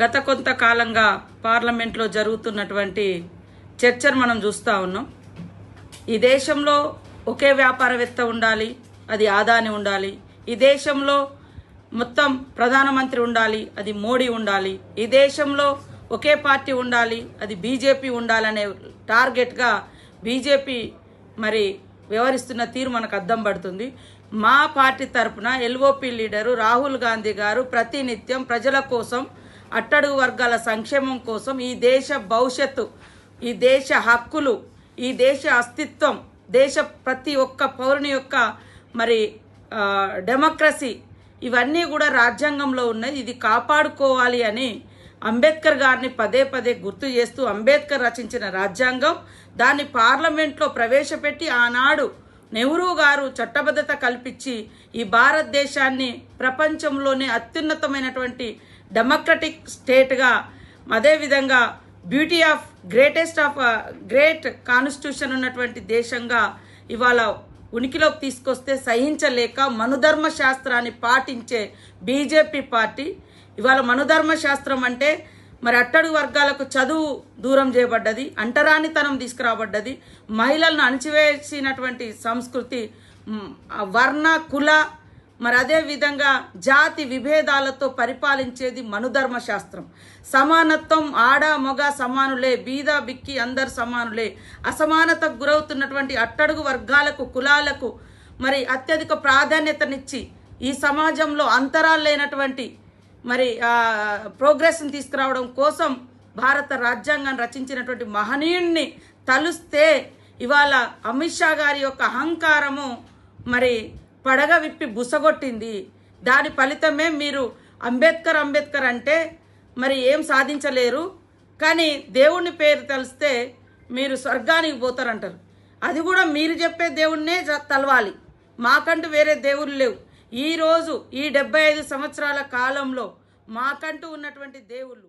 గత కొంతకాలంగా పార్లమెంట్లో జరుగుతున్నటువంటి చర్చను మనం చూస్తూ ఉన్నాం. ఈ దేశంలో ఒకే వ్యాపారవేత్త ఉండాలి, అది అదాని ఉండాలి. ఈ దేశంలో మొత్తం ప్రధానమంత్రి ఉండాలి, అది మోడీ ఉండాలి. ఈ దేశంలో ఒకే పార్టీ ఉండాలి, అది బీజేపీ ఉండాలనే టార్గెట్గా బీజేపీ మరి వ్యవహరిస్తున్న తీరు మనకు అద్దం పడుతుంది. మా పార్టీ తరఫున ఎల్ఓపి లీడరు రాహుల్ గాంధీ గారు ప్రతినిత్యం ప్రజల కోసం, అట్టడుగు వర్గాల సంక్షేమం కోసం, ఈ దేశ భవిష్యత్తు, ఈ దేశ హక్కులు, ఈ దేశ అస్తిత్వం, దేశ ప్రతి ఒక్క పౌరుని యొక్క మరి డెమోక్రసీ ఇవన్నీ కూడా రాజ్యాంగంలో ఉన్నాయి. ఇది కాపాడుకోవాలి అని అంబేద్కర్ గారిని పదే పదే గుర్తు చేస్తూ అంబేద్కర్ రచించిన రాజ్యాంగం దాన్ని పార్లమెంట్లో ప్రవేశపెట్టి ఆనాడు నెహ్రూ గారు చట్టబద్ధత కల్పించి ఈ భారతదేశాన్ని ప్రపంచంలోనే అత్యున్నతమైనటువంటి డెమోక్రటిక్ స్టేట్గా, అదేవిధంగా బ్యూటీ ఆఫ్ గ్రేట్ కాన్స్టిట్యూషన్ ఉన్నటువంటి దేశంగా ఇవాళ ఉనికిలోకి తీసుకొస్తే సహించలేక మనుధర్మ శాస్త్రాన్ని పాటించే బీజేపీ పార్టీ ఇవాళ మనుధర్మ శాస్త్రం అంటే మరి అట్టడుగు వర్గాలకు చదువు దూరం చేయబడ్డది, అంటరానితనం తీసుకురాబడ్డది, మహిళలను అణచివేసినటువంటి సంస్కృతి, వర్ణ కుల మరి అదే విధంగా జాతి విభేదాలతో పరిపాలించేది మనుధర్మ శాస్త్రం. సమానత్వం, ఆడ మగ సమానులే, బీద బిక్కి అందరు సమానులే, అసమానతకు గురవుతున్నటువంటి అట్టడుగు వర్గాలకు, కులాలకు మరి అత్యధిక ప్రాధాన్యతనిచ్చి ఈ సమాజంలో అంతరాలు లేనటువంటి మరి ప్రోగ్రెస్ని తీసుకురావడం కోసం భారత రాజ్యాంగాన్ని రచించినటువంటి మహనీయుణ్ణి తలుస్తే ఇవాళ అమిత్ షా గారి యొక్క అహంకారము మరి పడగ విప్పి బుసగొట్టింది. దాని ఫలితమే మీరు అంబేద్కర్ అంటే మరి ఏం సాధించలేరు, కానీ దేవుని పేరు తెలిస్తే మీరు స్వర్గానికి పోతారంటారు. అది కూడా మీరు చెప్పే దేవుణ్ణే తలవాలి, మాకంటూ వేరే దేవుళ్ళు లేవు. ఈరోజు ఈ 75 సంవత్సరాల కాలంలో మాకంటూ ఉన్నటువంటి దేవుళ్ళు